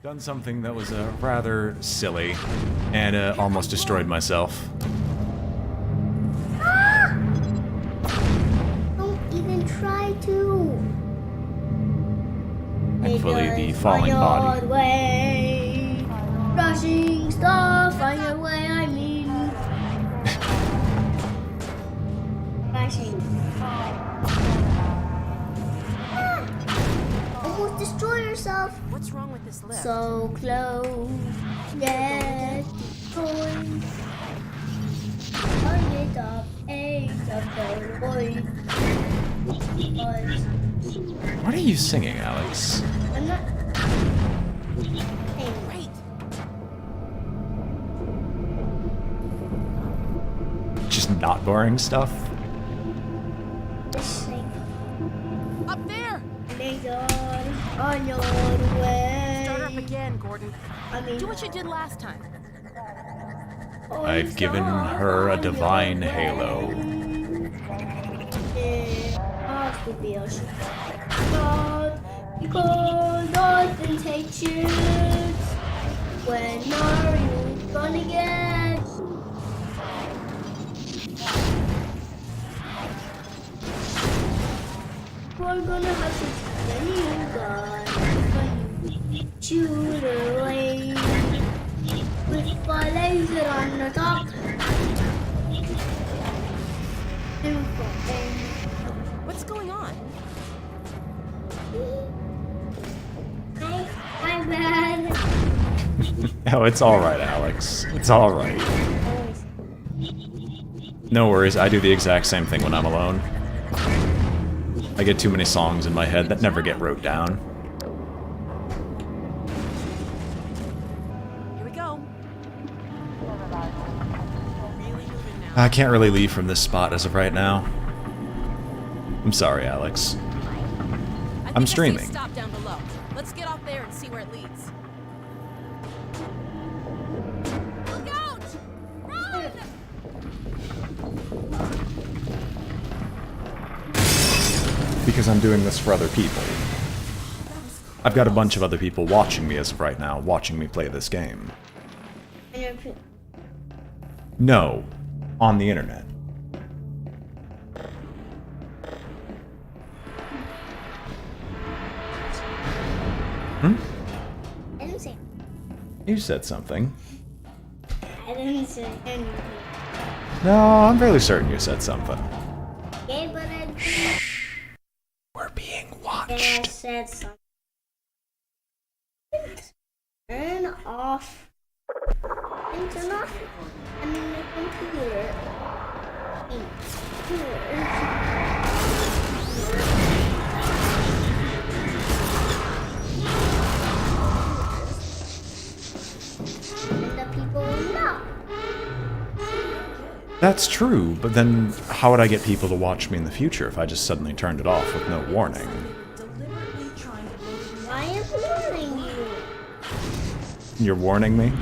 Done something that was rather silly, and almost destroyed myself. Ah! Don't even try to. Thankfully, the falling body. Way. Rushing stuff on your way, I mean. Rushing. Almost destroy yourself. What's wrong with this lift? So close, get destroyed. Target up, ace of the boy. What are you singing, Alex? I'm not. Hey, Wait. Just not boring stuff? just sing. Up there! On your way. Start up again, Gordon. I mean, Do what you did last time. I've given her a divine halo. Because dolphins hate chicks. When are you gonna get? We're gonna have to get a new gun. When you shoot away with a laser on the top. What's going on? I'm bad. Oh, it's alright, Alex. It's alright. No worries, I do the exact same thing when I'm alone. I get too many songs in my head that never get wrote down. Here we go. Really moving now. I can't really leave from this spot as of right now. I'm sorry, Alex. I'm streaming. Stop down below. Let's get off there and see where it leads. Look out! Run! Because I'm doing this for other people. I've got a bunch of other people watching me as of right now, watching me play this game. No, on the internet. I didn't say. You said something. I didn't say anything. No, I'm fairly certain you said something. Okay, but I We're being I watched. said something. Turn off. And turn off. I mean the computer. And the people will know. That's true, but then how would I get people to watch me in the future if I just suddenly turned it off with no warning? I am warning you. You're warning me?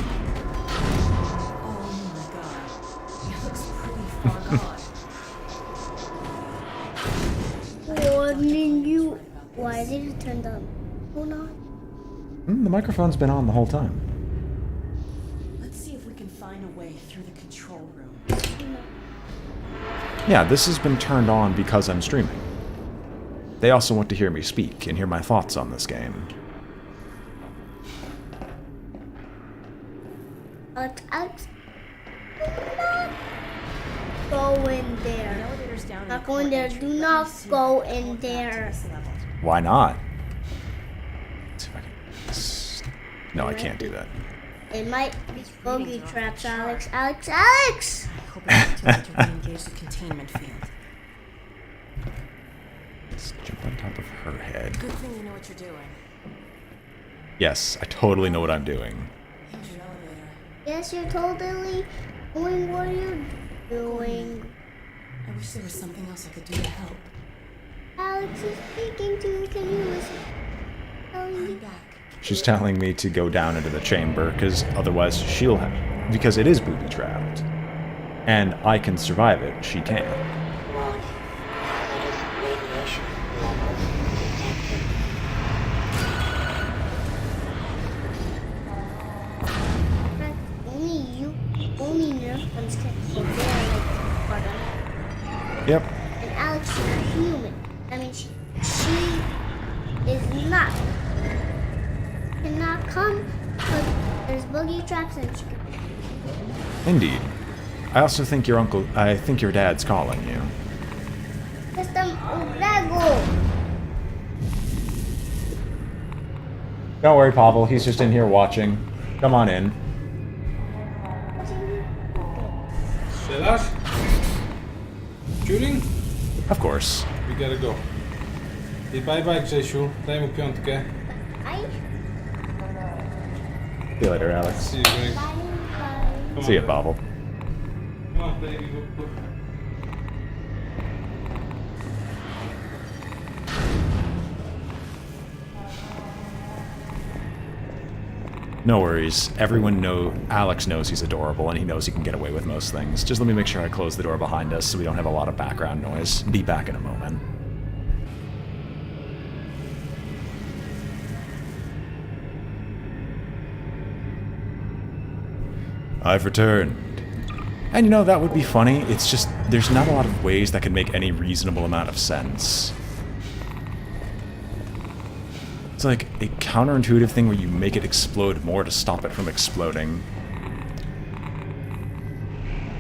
Warning you. Why did it turn down? Hold on. The microphone's been on the whole time. Let's see if we can find a way through the control room. Yeah, this has been turned on because I'm streaming. They also want to hear me speak and hear my thoughts on this game. Alex, go in there. Elevator's down. Not go in there. Do not go in there. Why not? Let's see if I can... No, I can't do that. It might be bogey traps, Alex. Alex! Hope we have to re-engage the containment field. Let's jump on top of her head. Good thing you know what you're doing. Yes, I totally know what I'm doing. Here's your elevator. Yes, you're totally doing what you're doing. I wish there was something else I could do to help. Alex is speaking to you. Can you listen? Hurry back. She's telling me to go down into the chamber, because otherwise she'll have... Because it is booby-trapped. And I can survive it, she can't. only Nerf guns can go there like bottom. Yep. And Alex is a human. I mean, she is not. Cannot come because there's boogie traps and she can. Indeed. I also think I think your dad's calling you. System Lego. Don't worry, Pavel. He's just in here watching. Come on in. Silas? Shooting? Of course. We gotta go. I bye-bye, Grzesiu. Daj mu piątkę. Bye. See you later, Alex. See you, Greg. Bye. Come See ya, on. Pavel. Come on, baby. Go. No worries. Alex knows he's adorable, and he knows he can get away with most things. Just let me make sure I close the door behind us so we don't have a lot of background noise. Be back in a moment. I've returned. And you know, that would be funny. It's just, there's not a lot of ways that can make any reasonable amount of sense. It's like a counterintuitive thing where you make it explode more to stop it from exploding.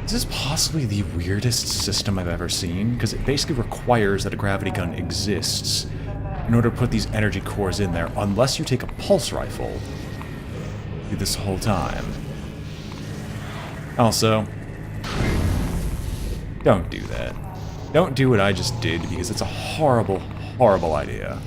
This is possibly the weirdest system I've ever seen, because it basically requires that a gravity gun exists in order to put these energy cores in there, unless you take a pulse rifle. Do this whole time. Also, don't do that. Don't do what I just did, because it's a horrible, horrible idea.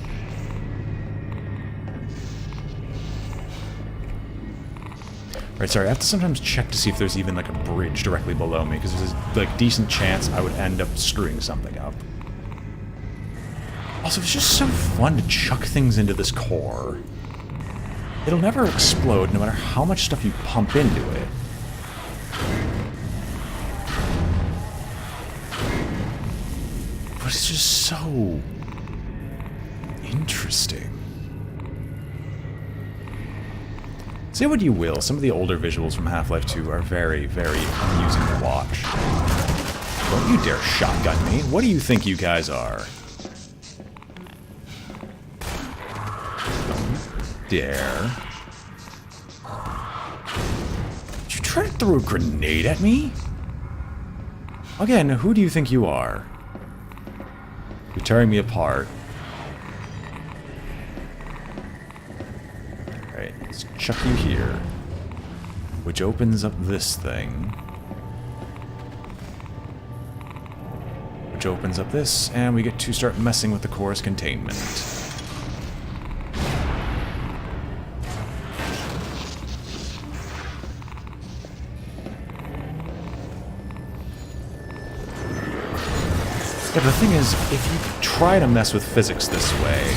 Right, sorry, I have to sometimes check to see if there's even like a bridge directly below me, because there's a like decent chance I would end up screwing something up. Also, it's just so fun to chuck things into this core. It'll never explode no matter how much stuff you pump into it. But it's just so interesting. Say what you will, some of the older visuals from Half-Life 2 are very, very amusing to watch. Don't you dare shotgun me. What do you think you guys are? Don't dare. Did you try to throw a grenade at me? Again, who do you think you are? You're tearing me apart. Alright, let's chuck you here. Which opens up this thing. Which opens up this, and we get to start messing with the core's containment. Yeah, the thing is, if you try to mess with physics this way,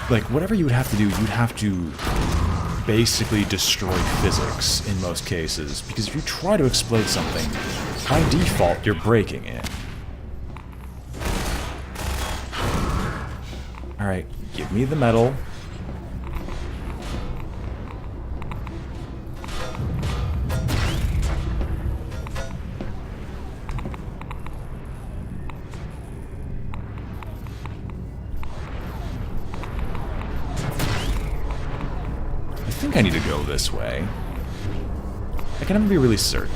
like, whatever you would have to do, you'd have to basically destroy physics in most cases. Because if you try to explode something, by default, you're breaking it. Alright, give me the metal. I think I need to go this way. I can never be really certain.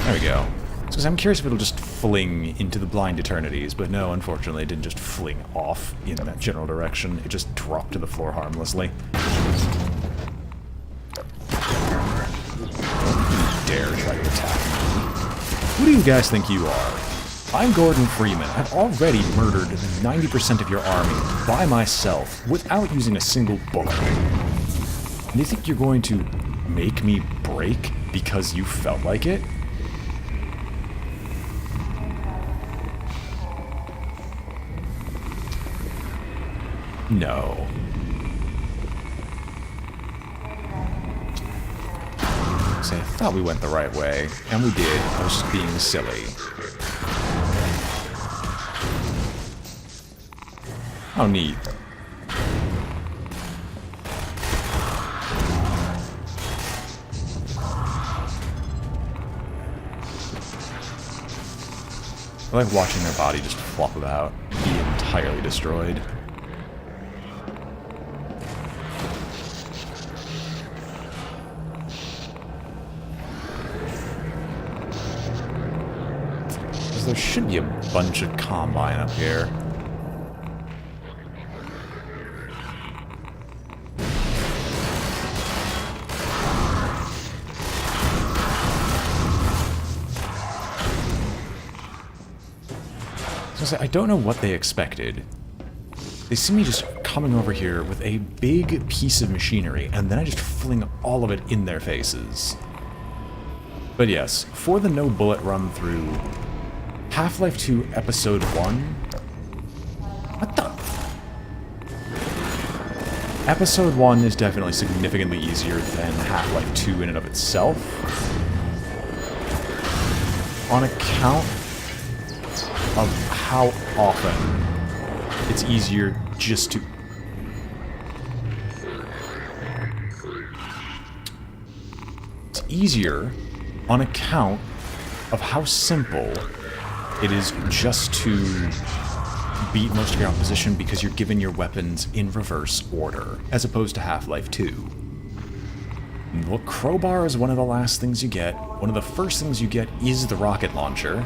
There we go. Because I'm curious if it'll just fling into the blind eternities, but no, unfortunately, it didn't just fling off in that general direction. It just dropped to the floor harmlessly. Dare try to attack me. Who do you guys think you are? I'm Gordon Freeman. I've already murdered 90% of your army by myself without using a single bullet. And you think you're going to make me break because you felt like it? No. So I thought we went the right way, and we did. I was just being silly. Oh, neat. I like watching their body just flop about, be entirely destroyed. Because there should be a bunch of Combine up here. I don't know what they expected. They see me just coming over here with a big piece of machinery, and then I just fling all of it in their faces. But yes, for the no bullet run through Half-Life 2 Episode 1... What the... Episode 1 is definitely significantly easier than Half-Life 2 in and of itself. On account of how often it's easier just to... It's easier on account of how simple it is just to beat most of your opposition because you're given your weapons in reverse order, as opposed to Half-Life 2. The crowbar is one of the last things you get. One of the first things you get is the rocket launcher.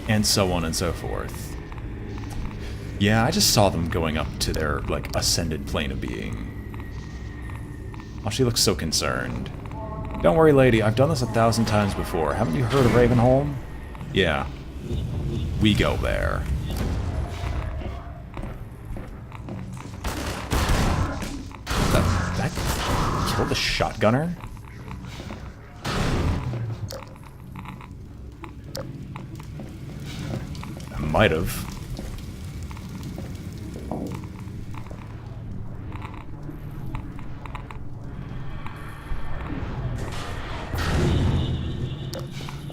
And so on and so forth. Yeah, I just saw them going up to their, like, ascended plane of being. Oh, she looks so concerned. Don't worry, lady, I've done this 1,000 times before. Haven't you heard of Ravenholm? Yeah. We go there. That killed the shotgunner? Might have.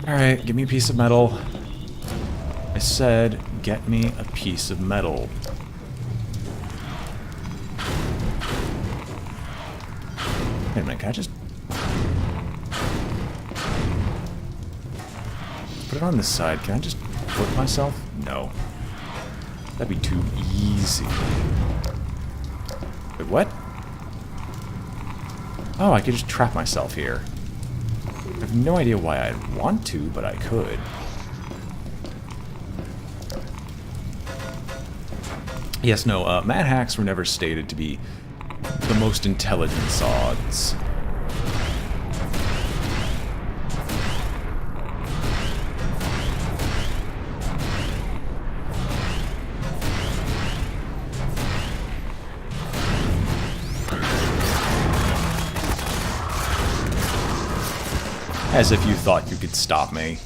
Alright, give me a piece of metal. I said, get me a piece of metal. Wait a minute, can I just... put it on this side? Can I just flip myself? No. That'd be too easy. Wait, what? Oh, I could just trap myself here. I have no idea why I'd want to, but I could. Yes, no, Mad Hacks were never stated to be the most intelligent Zods. As if you thought you could stop me.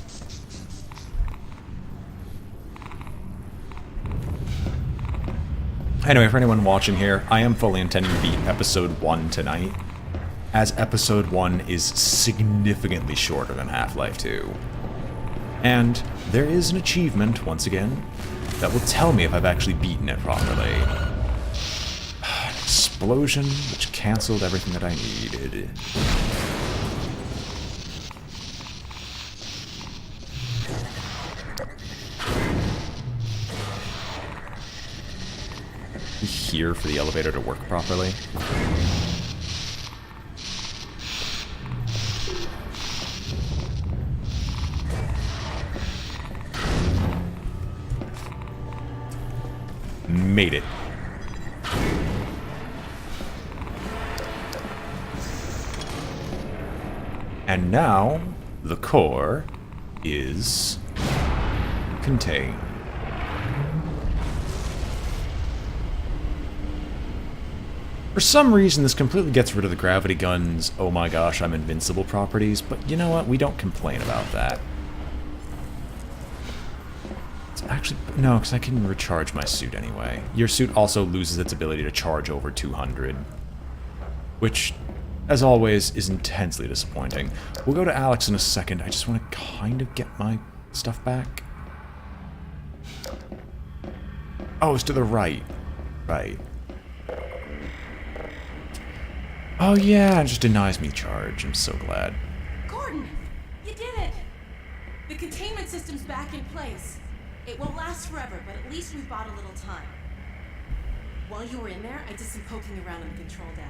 Anyway, for anyone watching here, I am fully intending to beat Episode 1 tonight, as Episode 1 is significantly shorter than Half-Life 2. And there is an achievement, once again, that will tell me if I've actually beaten it properly. An explosion which cancelled everything that I needed. Here for the elevator to work properly. Made it. And now the core is contained. For some reason, this completely gets rid of the gravity gun's oh my gosh, I'm invincible properties, but you know what? We don't complain about that. It's actually... no, because I can recharge my suit anyway. Your suit also loses its ability to charge over 200. Which as always, is intensely disappointing. We'll go to Alex in a second. I just want to kind of get my stuff back. Oh, it's to the right. Right. Oh yeah, it just denies me charge. I'm so glad. Gordon, you did it! The containment system's back in place. It won't last forever, but at least we've bought a little time. While you were in there, I did some poking around in the control data.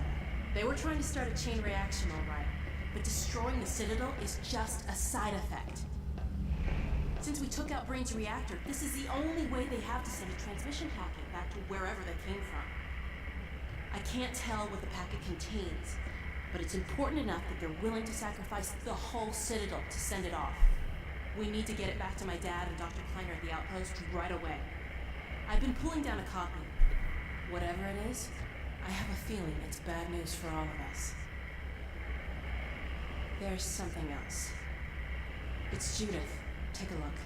They were trying to start a chain reaction, all right, but destroying the Citadel is just a side effect. Since we took out Brain's reactor, this is the only way they have to send a transmission packet back to wherever they came from. I can't tell what the packet contains, but it's important enough that they're willing to sacrifice the whole Citadel to send it off. We need to get it back to my dad and Dr. Kleiner at the outpost right away. I've been pulling down a copy. Whatever it is, I have a feeling it's bad news for all of us. There's something else. It's Judith. Take a look.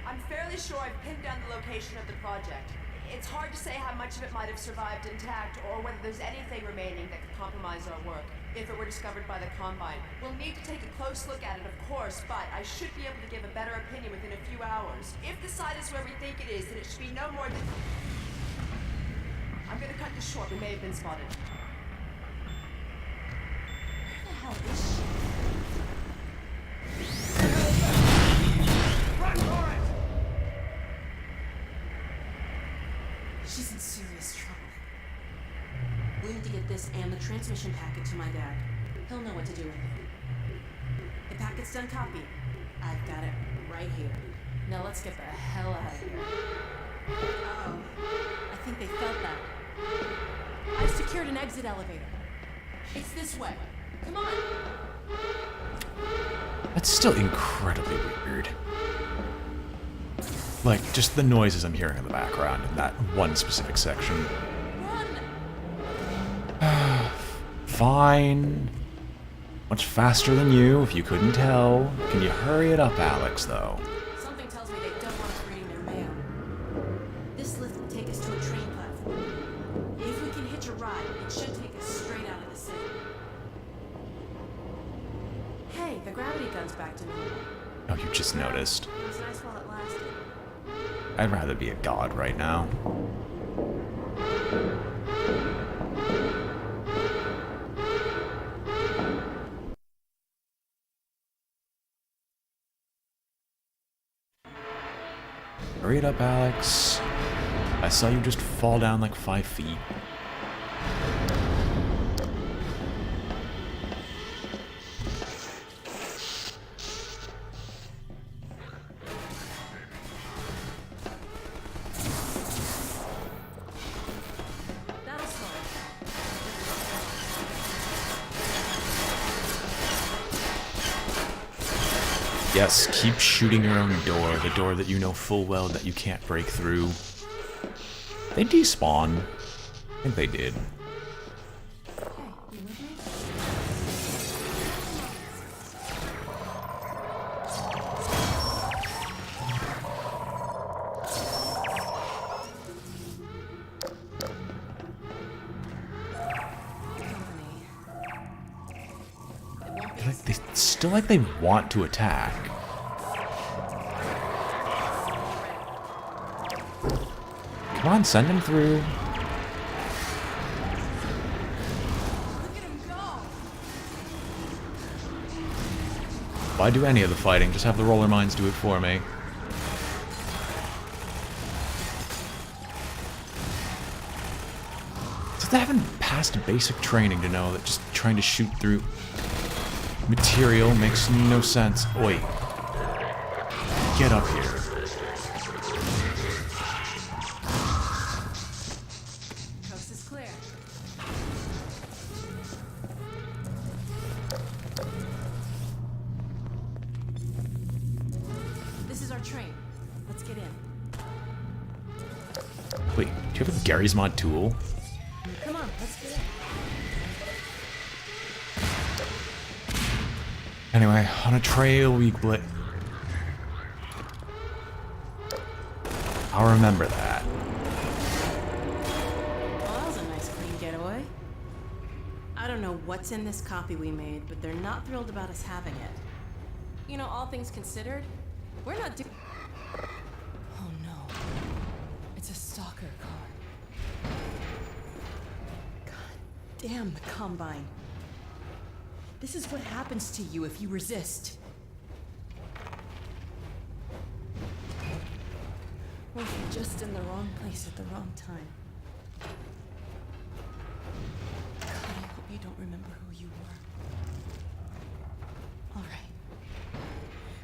I'm fairly sure I've pinned down the location of the project. It's hard to say how much of it might have survived intact, or whether there's anything remaining that could compromise our work, if it were discovered by the Combine. We'll need to take a close look at it, of course, but I should be able to give a better opinion within a few hours. If the site is where we think it is, then it should be no more than... I'm gonna cut this short. We may have been spotted. Where the hell is she? She's in serious trouble. We need to get this and the transmission packet to my dad. He'll know what to do with it. The packet's done copying. I've got it right here. Now let's get the hell out of here. Uh-oh. I think they felt that. I've secured an exit elevator. It's this way. Come on. That's still incredibly weird. Like, just the noises I'm hearing in the background in that one specific section. Run! Fine. Much faster than you, if you couldn't tell. Can you hurry it up, Alex, though? Something tells me they don't want us reading their mail. This lift will take us to a train platform. If we can hitch a ride, it should take us straight out of the city. Hey, the gravity gun's back to normal. Oh, you just noticed. It was nice while it lasted. I'd rather be a god right now. Hurry it up, Alex. I saw you just fall down like 5 feet. That'll slow it. Yes, keep shooting your own door, the door that you know full well that you can't break through. They despawn. I think they did. Hey, you with me? Company. It won't be They still like they want to attack. Come on, send him through. Look at him go! Why do any of the fighting? Just have the roller mines do it for me. So they haven't passed basic training to know that just trying to shoot through material makes no sense. Oi. Get up here. Coast is clear. This is our train. Let's get in. Wait, do you have a Gary's Mod tool? Come on, let's get in. Anyway, on a trail we I'll remember that. Well, that was a nice clean getaway. I don't know what's in this copy we made, but they're not thrilled about us having it. You know, all things considered, we're not Oh no. It's a stalker car. God damn the Combine. This is what happens to you if you resist. Or if you're just in the wrong place at the wrong time. God, I hope you don't remember who you were. All right.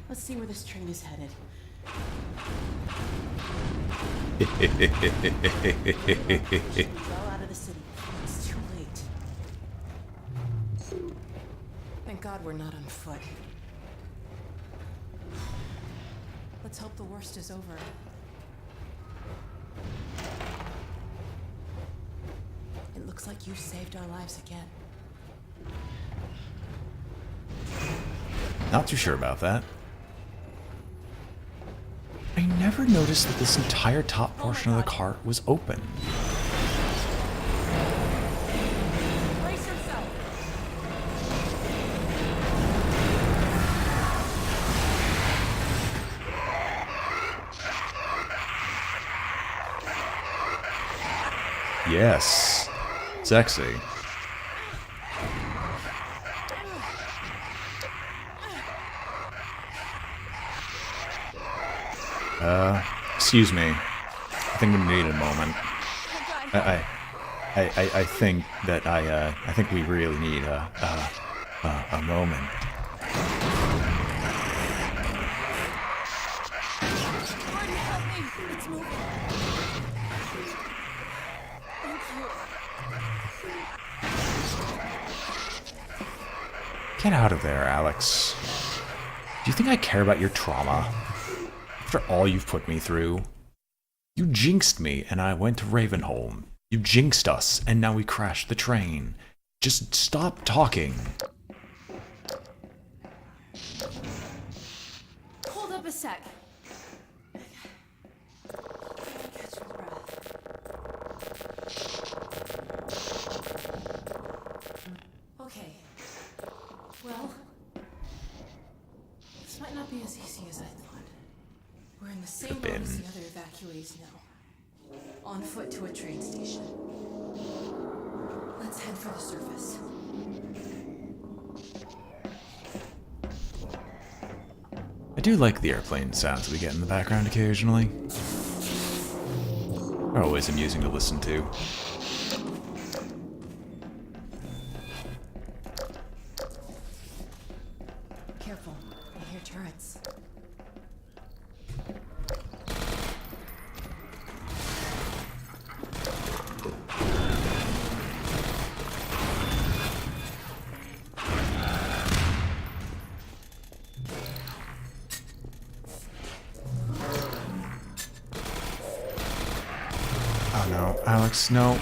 Let's see where this train is headed. Well out of the city. It's too late. Thank God we're not on foot. Let's hope the worst is over. It looks like you saved our lives again. Not too sure about that. I never noticed that this entire top portion of the cart was open. Brace yourself. Yes. Sexy. Excuse me. I think we need a moment. I think that I think we really need a moment. Gordon, help me. It's moving. Get out of there, Alex. Do you think I care about your trauma? After all you've put me through? You jinxed me and I went to Ravenholm. You jinxed us and now we crashed the train. Just stop talking. Hold up a sec. Catch your breath. Okay. Well, this might not be as easy as I thought. We're in the same boat as the other evacuees now. On foot to a train station. Let's head for the surface. I do like the airplane sounds we get in the background occasionally. They're always amusing to listen to. Careful, I hear turrets. Oh no, Alex, no.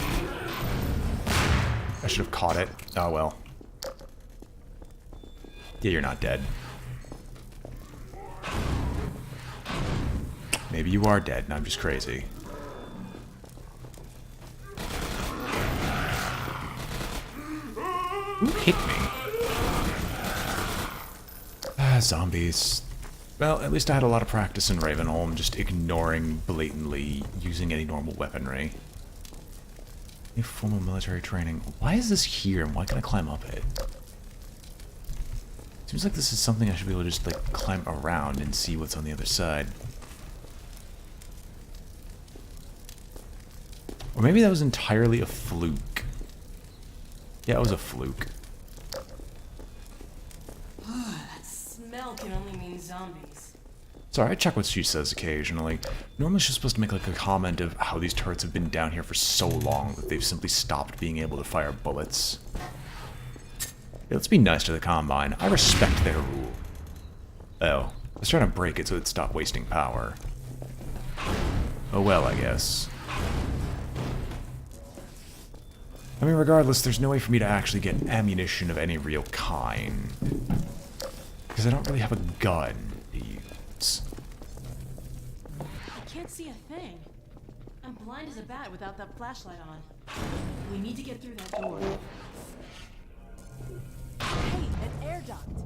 I should have caught it. Oh well. Yeah, you're not dead. Maybe you are dead and I'm just crazy. Who hit me? Zombies. Well, at least I had a lot of practice in Ravenholm, just ignoring blatantly using any normal weaponry. Any formal military training. Why is this here and why can I climb up it? Seems like this is something I should be able to just like climb around and see what's on the other side. Or maybe that was entirely a fluke. Yeah, it was a fluke. That smell can only mean zombies. Sorry, I check what she says occasionally. Normally she's supposed to make like a comment of how these turrets have been down here for so long that they've simply stopped being able to fire bullets. Yeah, let's be nice to the Combine. I respect their rule. Oh, I was trying to break it so it'd stop wasting power. Oh well, I guess. I mean, regardless, there's no way for me to actually get ammunition of any real kind. Because I don't really have a gun to use. I can't see a thing. I'm blind as a bat without that flashlight on. We need to get through that door. Hey, an air duct.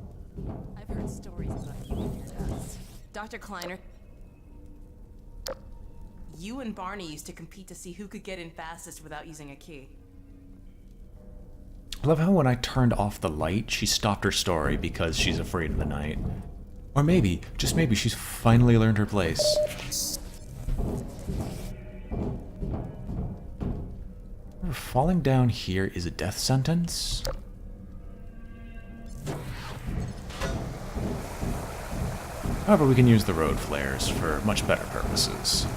I've heard stories about you and your ducts. Dr. Kleiner, you and Barney used to compete to see who could get in fastest without using a key. I love how when I turned off the light, she stopped her story because she's afraid of the night. Or maybe, just maybe, she's finally learned her place. Falling down here is a death sentence? However, we can use the road flares for much better purposes.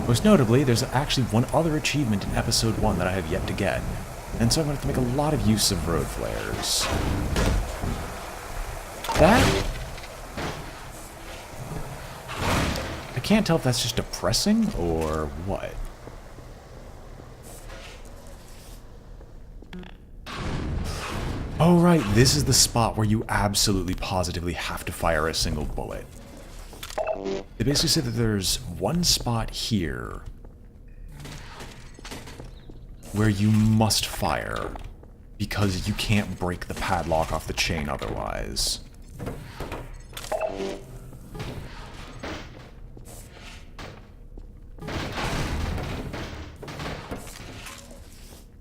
Most notably, there's actually one other achievement in Episode 1 that I have yet to get, and so I'm going to have to make a lot of use of road flares. That? I can't tell if that's just depressing or what. Oh right, this is the spot where you absolutely positively have to fire a single bullet. They basically say that there's one spot here where you must fire because you can't break the padlock off the chain otherwise.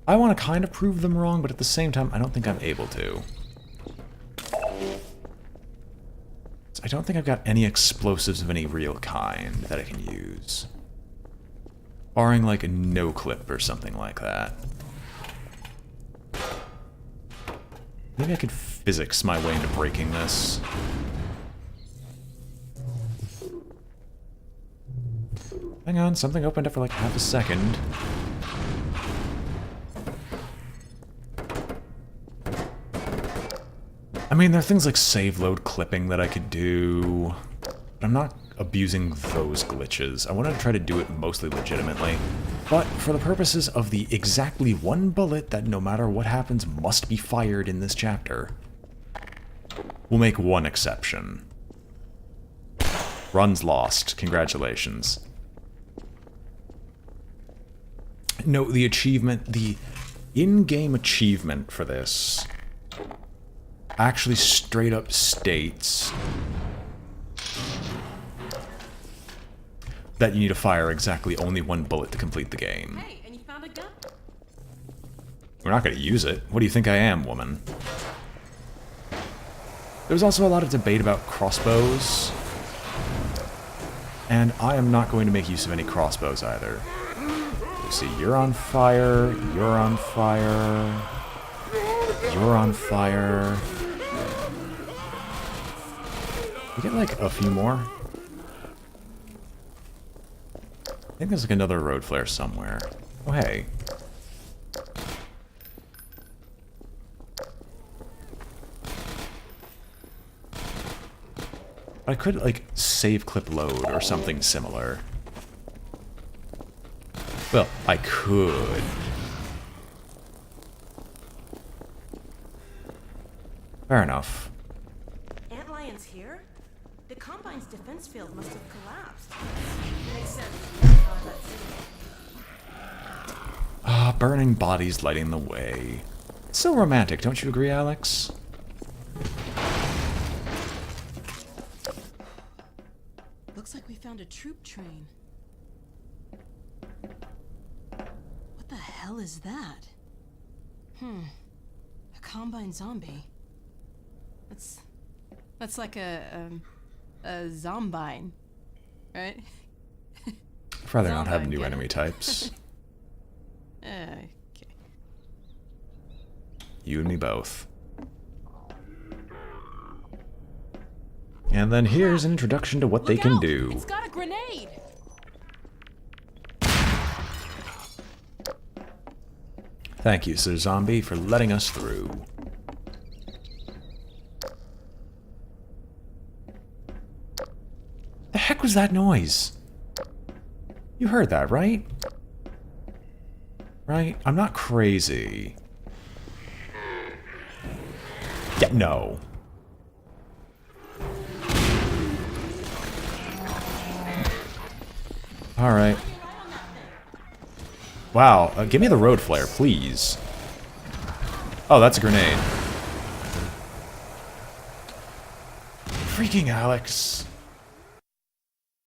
I want to kind of prove them wrong, but at the same time, I don't think I'm able to. I don't think I've got any explosives of any real kind that I can use. Barring like a no-clip or something like that. Maybe I could physics my way into breaking this. Hang on, something opened up for like half a second. I mean, there are things like save load clipping that I could do, but I'm not abusing those glitches. I wanted to try to do it mostly legitimately, but for the purposes of the exactly one bullet that no matter what happens must be fired in this chapter, we'll make one exception. Runs lost. Congratulations. No, the achievement, the in-game achievement for this actually straight up states that you need to fire exactly only one bullet to complete the game. Hey, and you found a gun? We're not going to use it. What do you think I am, woman? There was also a lot of debate about crossbows, and I am not going to make use of any crossbows either. You see, you're on fire, you're on fire, you're on fire. We get like a few more. I think there's like another road flare somewhere. Oh hey. I could like save clip load or something similar. Well, I could. Fair enough. Antlion's here? The Combine's defense field must have collapsed. Makes sense. Burning bodies lighting the way. So romantic, don't you agree, Alex? Looks like we found a troop train. What the hell is that? A Combine zombie. That's like a zombine, right? I'd rather not have new enemy types. Okay. You and me both. And then here's an introduction to what they can do. It's got a grenade. Thank you, Sir Zombie, for letting us through. The heck was that noise? You heard that, right? Right? I'm not crazy. Yeah, no. Alright. Wow, give me the road flare, please. Oh, that's a grenade. Freaking Alex.